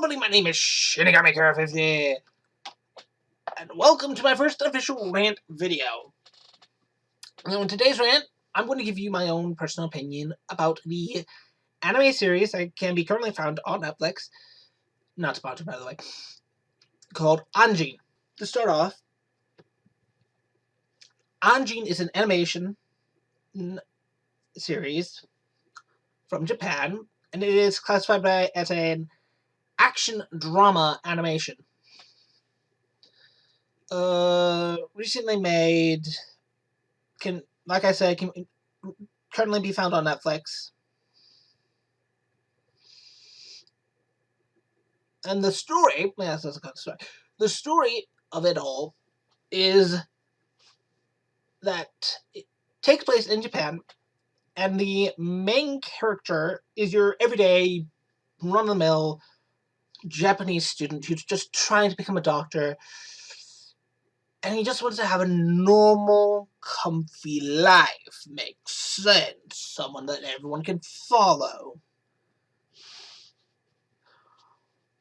everybody, my name is ShinigamiKira 50, and welcome to my first official rant video. Now, in today's rant, I'm going to give you my own personal opinion about the anime series that can be currently found on Netflix, not sponsored by the way, called Ajin. To start off, Ajin is an animation series from Japan, and it is classified as an action drama animation. Recently made, can currently be found on Netflix. And the story, yes, that's a good story. The story of it all is that it takes place in Japan, and the main character is your everyday, run-of-the-mill Japanese student who's just trying to become a doctor, and he just wants to have a normal, comfy life. Makes sense. Someone that everyone can follow.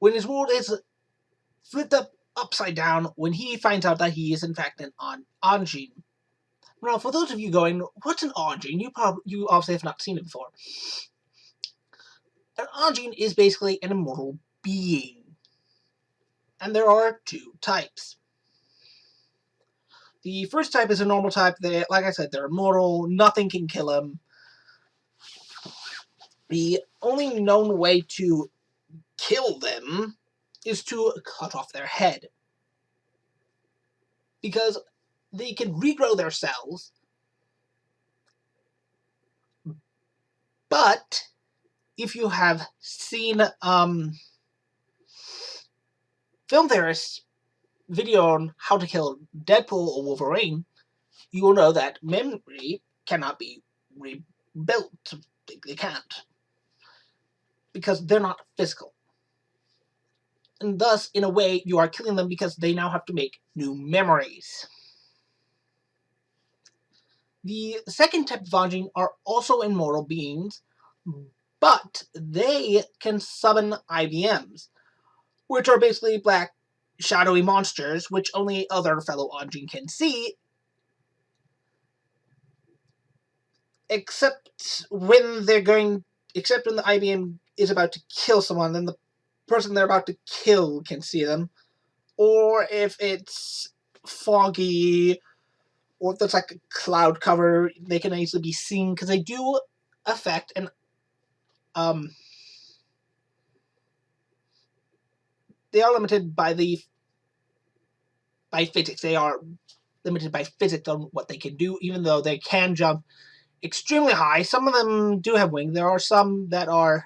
When his world is flipped upside down when he finds out that he is in fact an Ajin. Now, for those of you going, what's an Ajin? You obviously have not seen it before. An Ajin is basically an immortal being. And there are two types. The first type is a normal type. Like I said, they're immortal. Nothing can kill them. The only known way to kill them is to cut off their head. Because they can regrow their cells. But if you have seen film theorists' video on how to kill Deadpool or Wolverine, you will know that memory cannot be rebuilt. They can't. Because they're not physical. And thus, in a way, you are killing them because they now have to make new memories. The second type of Ajin are also immortal beings, but they can summon IVMs, which are basically black, shadowy monsters, which only other fellow Ajin can see, except when the IVM is about to kill someone, then the person they're about to kill can see them, or if it's foggy, or if there's like a cloud cover, they can easily be seen, because they do affect and they are limited by physics. They are limited by physics on what they can do, even though they can jump extremely high. Some of them do have wings. There are some that are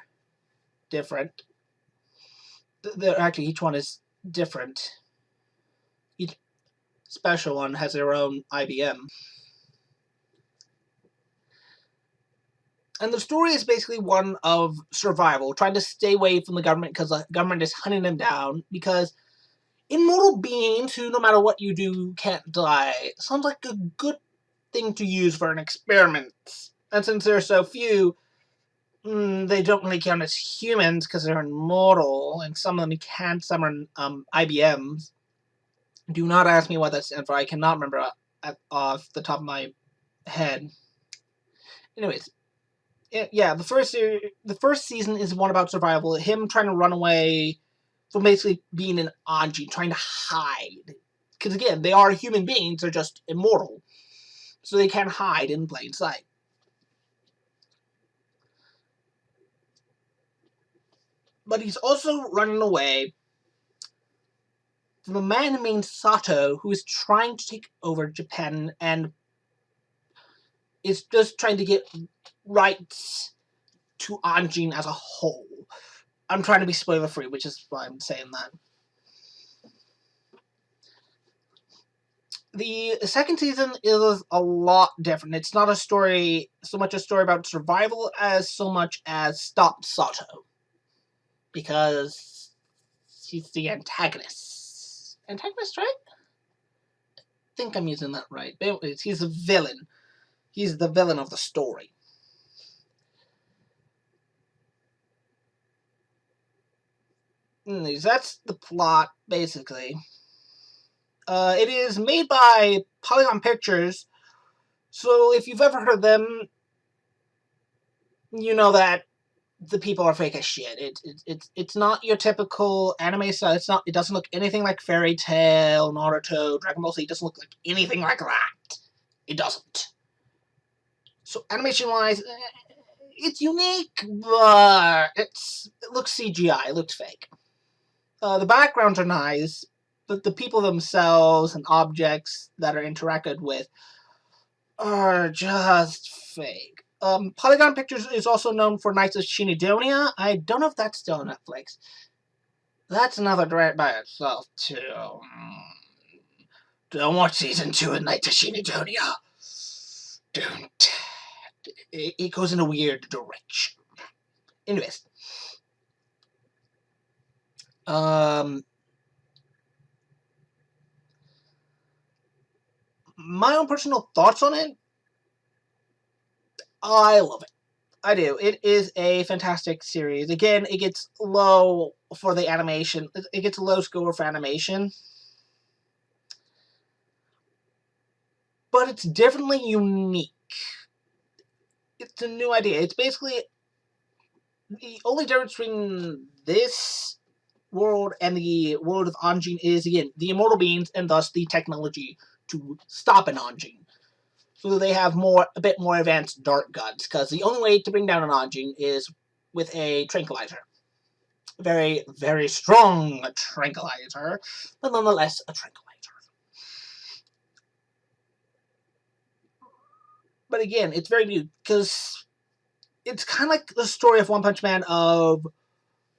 different. Actually, each one is different. Each special one has their own IBM. And the story is basically one of survival, trying to stay away from the government because the government is hunting them down, because immortal beings who, no matter what you do, can't die sounds like a good thing to use for an experiment. And since there are so few, they don't really count as humans because they're immortal, and some of them can summon IBMs. Do not ask me what that stands for. I cannot remember off the top of my head. Anyways, yeah, the first season is one about survival. Him trying to run away from basically being an Ajin, trying to hide. Because again, they are human beings, they're just immortal. So they can hide in plain sight. But he's also running away from a man named Sato, who is trying to take over Japan and is just trying to get rights to Ajin as a whole. I'm trying to be spoiler-free, which is why I'm saying that. The second season is a lot different. It's not so much a story about survival as so much as stop Sato. Because he's the antagonist. Antagonist, right? I think I'm using that right. But anyways, he's a villain. He's the villain of the story. Anyways, that's the plot, basically. It is made by Polygon Pictures, so if you've ever heard of them, you know that the people are fake as shit. It's not your typical anime style. It doesn't look anything like Fairy Tail, Naruto, Dragon Ball Z. It doesn't look like anything like that. It doesn't. So animation-wise, it's unique, but it looks CGI. It looks fake. The backgrounds are nice, but the people themselves and objects that are interacted with are just fake. Polygon Pictures is also known for Knights of Shinidonia. I don't know if that's still on Netflix. That's another direct by itself, too. Don't watch season 2 of Knights of Shinidonia. Don't. It goes in a weird direction. Anyways. My own personal thoughts on it? I love it. I do. It is a fantastic series. Again, it gets low for the animation. It gets a low score for animation. But it's definitely unique. It's a new idea. It's basically the only difference between this world and the world of Ajin is, again, the immortal beings and thus the technology to stop an Ajin. So they have a bit more advanced dart guns, because the only way to bring down an Ajin is with a tranquilizer. Very, very strong tranquilizer, but nonetheless a tranquilizer. But again, it's very new, because it's kind of like the story of One Punch Man, of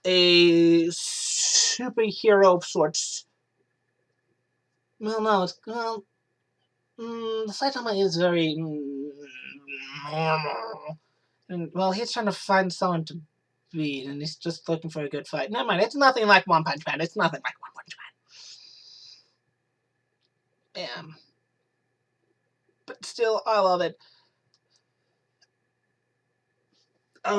a superhero of sorts. Well, no, it's the Saitama is very normal, and well, he's trying to find someone to beat, and he's just looking for a good fight. Never mind, it's nothing like One Punch Man. It's nothing like One Punch Man. Yeah, but still, I love it. I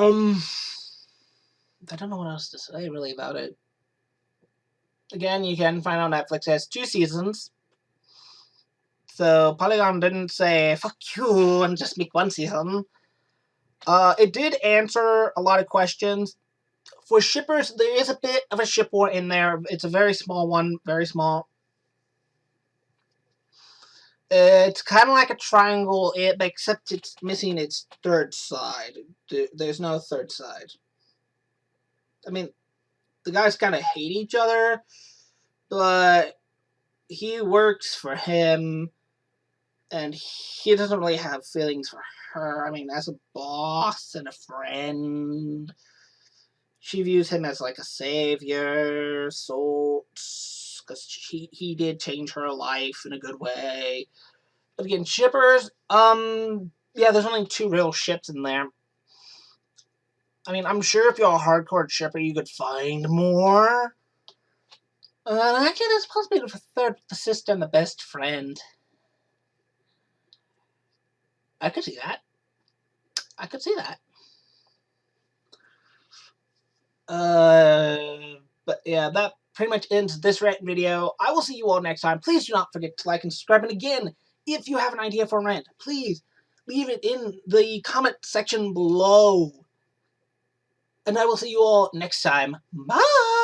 don't know what else to say really about it. Again, you can find on Netflix. It has 2 seasons. So Polygon didn't say, fuck you, and just make 1 season. It did answer a lot of questions. For shippers, there is a bit of a ship war in there. It's a very small one, very small. It's kind of like a triangle, except it's missing its third side. There's no third side. I mean, the guys kind of hate each other, but he works for him, and he doesn't really have feelings for her. I mean, as a boss and a friend, she views him as like a savior, because he did change her life in a good way. But again, shippers, yeah, there's only 2 real ships in there. I mean, I'm sure if you're a hardcore shipper, you could find more. Actually, there's possibly the third, the sister, and the best friend. I could see that. I could see that. But yeah, that pretty much ends this rant video. I will see you all next time. Please do not forget to like and subscribe. And again, if you have an idea for a rant, please leave it in the comment section below. And I will see you all next time. Bye!